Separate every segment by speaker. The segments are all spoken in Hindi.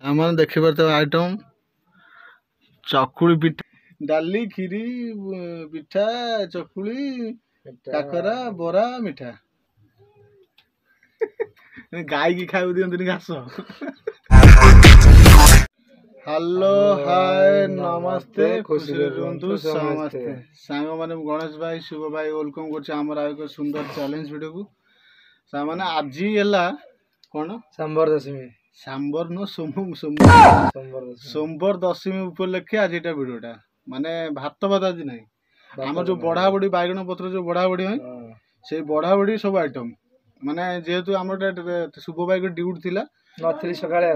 Speaker 1: आम देखिए आइटम चकुली पिठा डाली खीरी पिठा चकुली काकरा बरा मिठा गाय की खाऊ दिंतुनि घास। हेलो हाय नमस्ते खुशी रुहतु समस्ते सांग मैंने गणेश भाई शुभ भाई वेलकम कर सुंदर चैलेंज वीडियो को सामाने आज है कौन
Speaker 2: सांबर दशमी
Speaker 1: सांबर नो सोमवार दशमी उपलक्षे आज यहाँ वीडियोटा माने भात भात आज ना आम जो बढ़ा बढ़ी बैगण पत्र जो बढ़ा बढ़ी है से बढ़ा बढ़ी सब आइटम माने जेहेतु आम शुभ भाई को ड्यूटी थिला
Speaker 2: नथली सकाळे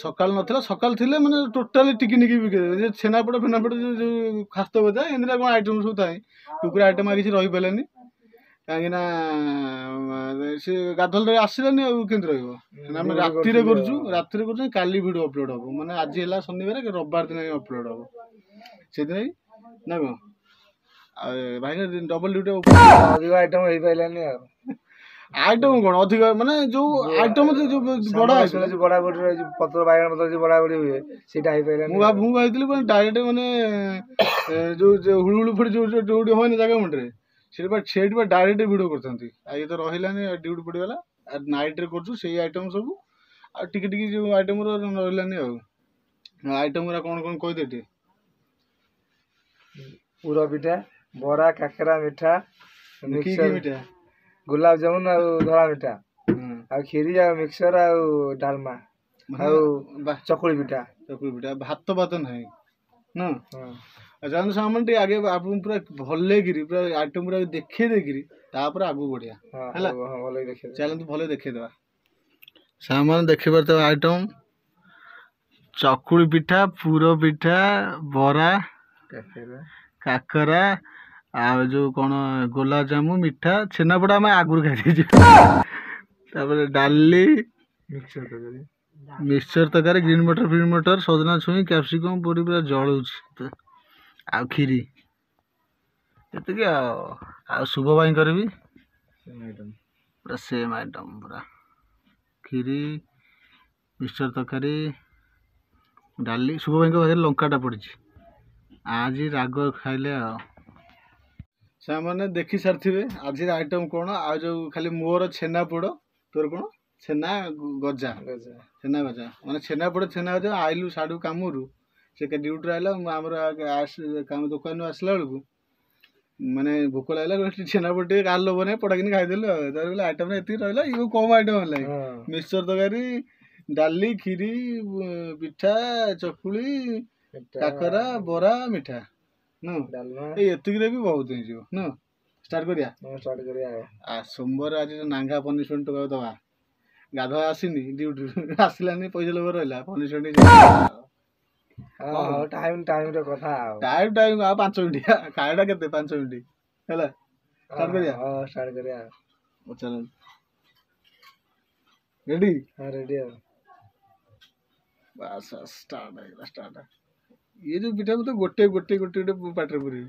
Speaker 1: सकाल नथिला सकाल थिले माने टोटली टिकनिक बिके छेनापड़ फेनापड़ जो खास्त बजा इंदिरा कौन आइटम सब थाए टुकुरा आइटम आ किसी रही पारानी कहीं सी गाधल आसलानी केमती रही राति कर काली वीडियो अपलोड हम माने आज है शनिवार रविवार दिन अपलोड हम से ना कौन भाई डबल ड्यूटी
Speaker 2: अधिक आइटम हो पाइलानी
Speaker 1: आइटम कौन अधिक माने जो आइटम जो बड़ा
Speaker 2: बड़ा बड़ी पत्र बैगण पत्र जो बड़ा बड़ी हुए सीटा हो पाइलानी
Speaker 1: मु भाई डायरेक्ट माने जो हुड़ुहुड़ु फड़ी जो होने जगह मुंडे से डायरेक्ट वीडियो करते ये तो रही ड्यूटी पड़गला नाइट रे कर आइटम सब आ टिके टिके जो आइटम रही आइटम गुरा कौन कौन कही दे
Speaker 2: पूरा पिठा बरा काकरा मिठा
Speaker 1: मिठा
Speaker 2: गुलाब जामुन आ धड़ा मिठा आ खीरी आ मिक्सर आ डालमा आ चकुली पिठा
Speaker 1: भात भात नहीं ना जानते सामान टे आगे आप पूरा भले पूरा आइटम पूरा देखे देकर आगू बढ़िया चलते भले देखेदेवा सामान देखिए तो आइटम चकुली पिठा पूर पिठा बरा काकरा आ जो कौन गोलाप जामु मिठा छेनापोड़ा आम आगुरी खाई डाली मिक्सचर तरकारी ग्रीन मटर सजना छुई कैप्सिकम पूरी पूरा जलू आ खीरी ये आ शुभ भाई भी पूरा सेम आइटम पूरा खीरी मिक्सचर तरकारी डाली शुभ भाई पाखे लंकाटा पड़ी आज राग खाइले सामाने देखी सारी आज आइटम कौन आ जो खाली मोर छेनापोड़ तोर कौन छेना गजा छेना गजा माने छेनापोड़ छेना गजा आइलु साड़ू कामरू से ड्यूटी आइला काम दुकान आसला बेलू माने भोक लगे छेनापोड़ टे काल बने पटाकिनी खाईदेलु आइटम ये रहा ये कम आइटम है मिक्सचर तरकारी डाली खीरी पिठा चकुली काकरा बरा मिठा एतिक भी बहुत हो स्टार्ट करिया सोमवार आज नांगा पनिशमेंट दवा गाधवा आसनी ड्यूटी आसलानी पैसा लोग रहा पनिशमेंट
Speaker 2: टाइम टाइम रे कथा
Speaker 1: टाइम टाइम आ 5 मिनिट खाइडा केते 5 मिनिट हैला
Speaker 2: स्टार्ट करिया
Speaker 1: चलो रेडी
Speaker 2: रेडी
Speaker 1: बस स्टार्ट ये जो पिठा तो गोटे गोटे गोटे गोटे पाटे पूरी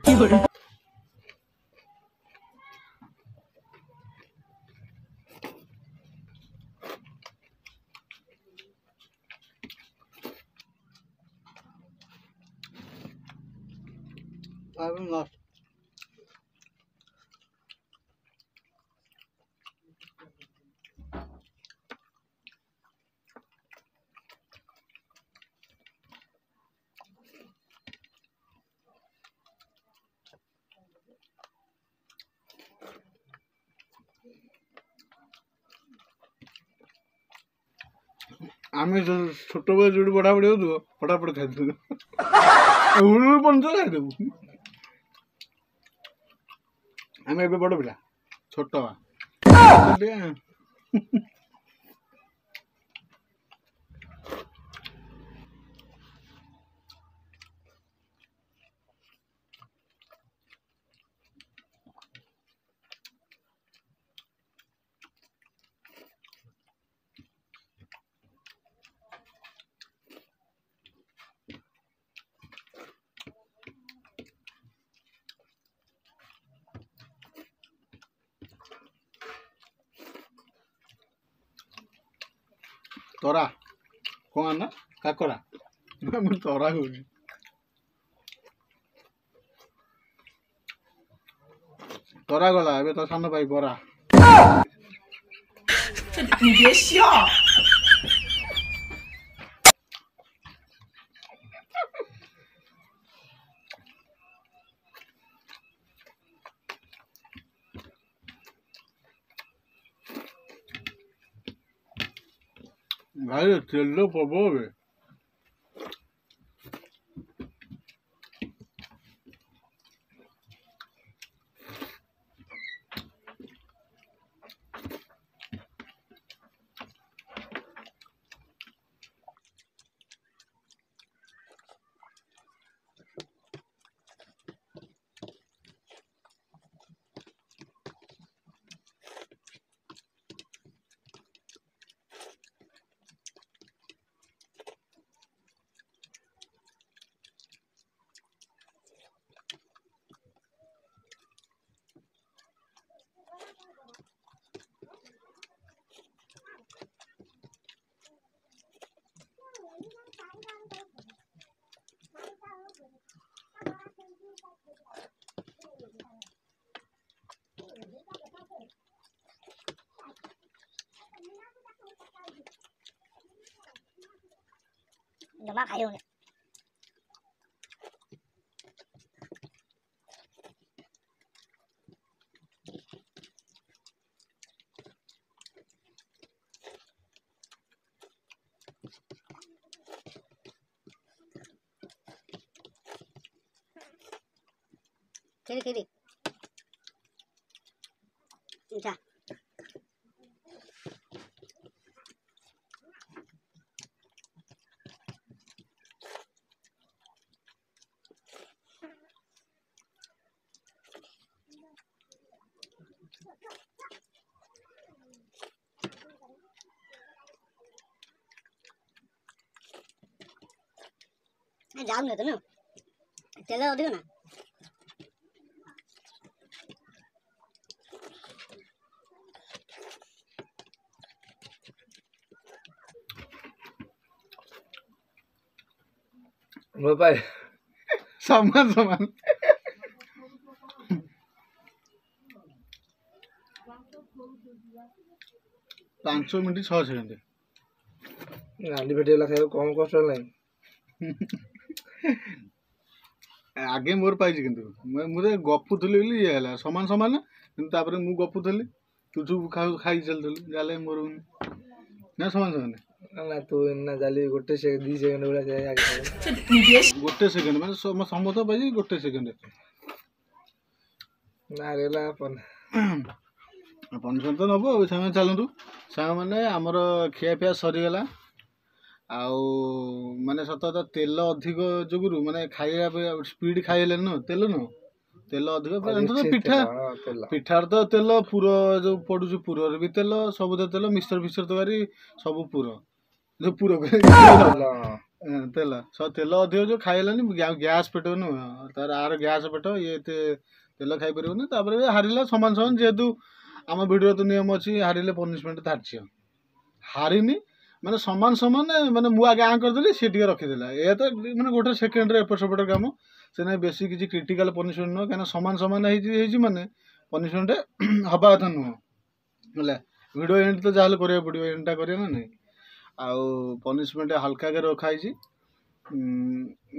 Speaker 1: आम छोट बेले जो बढ़ा बढ़ी हो फटाफट खाई हुड़ पंच खाईदेबू आम ए बड़ पिला छोट तोरा कौन ना କାକଡ଼ା ମୁଁ ତରା କହୁଛି ତରା ଗଲା ଏବେ ତ ସାନ ଭାଇ ବରା ଭାଇ ତେଲ ପ୍ରବଳ ବେ
Speaker 3: जमा खाई होंगे खीरी अच्छा जाऊन तो ना तेल अधिक ना
Speaker 2: भाई
Speaker 1: समान समान 5 मिनिट 6 सेकेंड
Speaker 2: नाली भेटेला खाइबो कम कष्ट नाही
Speaker 1: आगे मोर पाइछि किंतु मुझे गपुथली बोली ये हला समान समान किंतु तापर मु गपुथली तू जो खाई चलथली जाले मोर ना समान समान
Speaker 2: ना तू ना जाली गोटे से 2 सेकंड वाला जाय आगे
Speaker 1: गोटे सेकंड माने समत पाइछि गोटे सेकंड
Speaker 2: ना रेला अपन
Speaker 1: पनिशमेंट तो नबो सामने चलंतु सामने माने हमर खिया पिया सरी गेला आउ माने सत तेल अधिक जोगुरु माने खाइया स्पीड खाइले न तेल अधिक तो पिठा पिठार तो तेल पूरा जो पडुछु पूरा भी तेल सब तेल मिक्सचर फिक्सचर तकारी सब पूरा जो पूरा तेल सब तेल अधिक जो खाइलानी गैस पेट न तार आर गैस पेट ये तेल खाई परिबो तापर हारिला समान समान जेहेतु आम वीडियो तो नियम अच्छी हारिले पनिशमेंट धारछि हारिनी माने समान समान माने मु आगे आ करदेली से टिके रखिदेला ए तो माने गोटे सेकेंड रे एपट सेपट काम से ना बेसी किछि क्रिटिकल पनिशमेंट न काना समान समान हेजी माने पनिशमेंट हबा कथा न होला वीडियो एंड तो जाहले करिया पड़ियो एंडटा करिया ना नहीं आउ पनिशमेंट हल्का के रखाई छी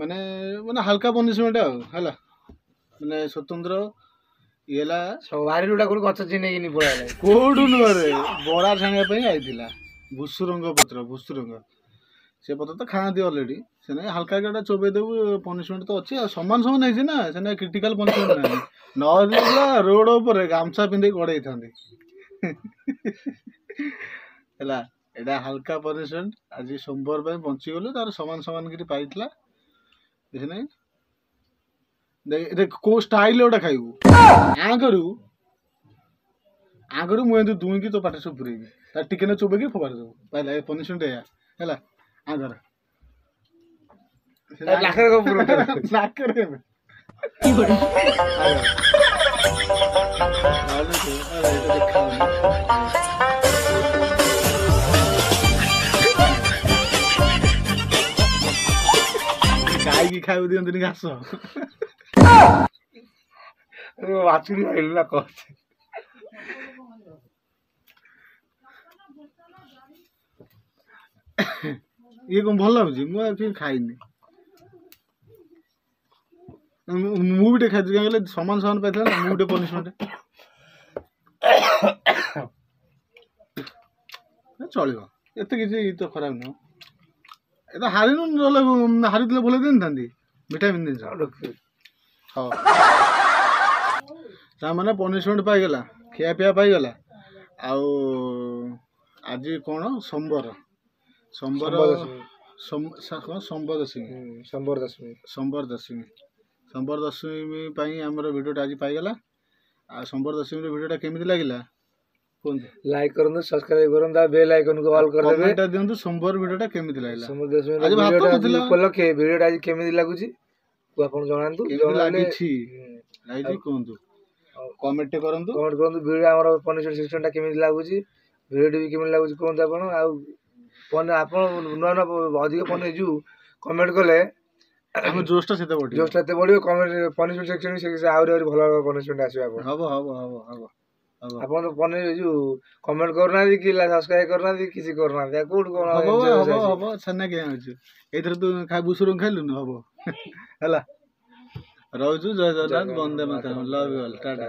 Speaker 1: माने माने हल्का पनिशमेंट आ होला माने स्वतंत्र येला
Speaker 2: सवारी रुडा कोड गछ चिने कि नि पळाले
Speaker 1: कोडु नरे बड़ा छानिया पई आइथिला भुसुरंग पत्र भुसुरंग से पत्र तो खाना दिए ऑलरेडी से नहीं हल्का के चोबे देबु पनिशमेंट तो अच्छी समान समान है ना से नहीं क्रिटिकल पनिशमेंट नहीं न रोड ऊपर गामछा पिंधे गड़े थांदे हला एडा हल्का पनिशमेंट आज सोमवार पे बंची गलो तार समान समान करी पाइतला देख नहीं देख को स्टाइल ओटा खाइबू आ करू मु एंतु दुई की तो पाटे सब पुरेबी ता टिके न चोबे के फोबार दो पहला पनिशमेंट है हला आ कर
Speaker 2: लाखर को पूरा
Speaker 1: लाखर के की बड़ी କି ଖାଇବାକୁ ଦିଅନ୍ତିନି ଘାସ
Speaker 2: ବାଛୁରୀ ଖାଇଲୁ ନା କହୁଛି
Speaker 1: ଇଏ କଣ ଭଲ ଲାଗୁଛି ମୁଁ ଆକ୍ଚୁଆଲି ଖାଇନି ମୁଁ ବି ଟିକେ ଖାଇଛି କାହିଁ କହିଲେ ସମାନ ସମାନ ପାଇଥିଲା ନା ମୁଁ ଗୋଟେ ପନିଶମେଣ୍ଟ ଚଳିବ ଏତେ କିଛି ତ ଖରାପ ନୁହଁ ଏତ ହାରିନୁ ନହେଲେ ହାରିଥିଲେ ଭଲ ଦେଇନଥାନ୍ତି ଭିଟାମିନ୍ ଜିନିଷ ହଉ ତାମାନେ ପନିଶମେଣ୍ଟ ପାଇଗଲା ଖିଆପିଆ ପାଇଗଲା ଆଉ ଆଜି କ'ଣ ସମ୍ବର ସମ୍ବର ସମ୍ବର ଦଶମୀ ପାଇଁ ଆମର ଭିଡ଼ିଓଟା ଆଜି ପାଇଗଲା ଆଉ ସମ୍ବର ଦଶମୀର ଭିଡ଼ିଓଟା କେମିତି ଲାଗିଲା କୁହନ୍ତୁ
Speaker 2: ଲାଇକ୍ କରନ୍ତୁ ସବସ୍କ୍ରାଇବ କରନ୍ତୁ ଆଉ ବେଲ୍ ଆଇକନକୁ ଅଲ୍ କରିଦେବେ
Speaker 1: କମେଣ୍ଟ ଦିଅନ୍ତୁ ସମ୍ବର ଭିଡ଼ିଓଟା କେମିତି ଲାଗିଲା
Speaker 2: ସମ୍ବର ଦଶମୀ ଉପଲକ୍ଷେ ଭିଡ଼ିଓଟା ଆଜି କେମିତି ଲାଗୁଛି ଆପଣ ଜଣାନ୍ତୁ
Speaker 1: ଲାଗିଛି କୁହନ୍ତୁ କମେଣ୍ଟ କରନ୍ତୁ
Speaker 2: ଭିଡ଼ିଓ ଆମର ପନିଶମେଣ୍ଟ ସିଷ୍ଟମଟା କେମିତି ଲାଗୁଛି ଭିଡ଼ିଓଟି ବି କେମିତି ଲାଗୁଛି କୁହନ୍ତୁ ଆପଣ ଆଉ ଆପଣ ନୂଆ ନୂଆ ଅଧିକ ପନିର ଯୋଉ କମେଣ୍ଟ କଲେ
Speaker 1: ଆମ ଜୋସ୍ଟା ସେତେ
Speaker 2: ବଢ଼ିବ କମେଣ୍ଟ ପନିଶମେଣ୍ଟ ସେକ୍ସନ ଆହୁରି ଭଲ ପନିଶମେଣ୍ଟ ଆସିବ ଆପଣ ଆପଣ ତ ପନିର ଯୋଉ କମେଣ୍ଟ କରୁନାହାନ୍ତି କି ସବସ୍କ୍ରାଇବ କରୁନାହାନ୍ତି କିଛି କରୁନାହାନ୍ତି ଆଉ କୋଉଠୁ କଣ
Speaker 1: ହବ ଛେନା କିଣା ହଉଛି ଏଇଥର ତୁ ବୁସୁରୁ ଖାଇଲୁନି ହବ ହେଲା ରହୁଛୁ ଜୟ Jagannath Bande Mataram love you all Tata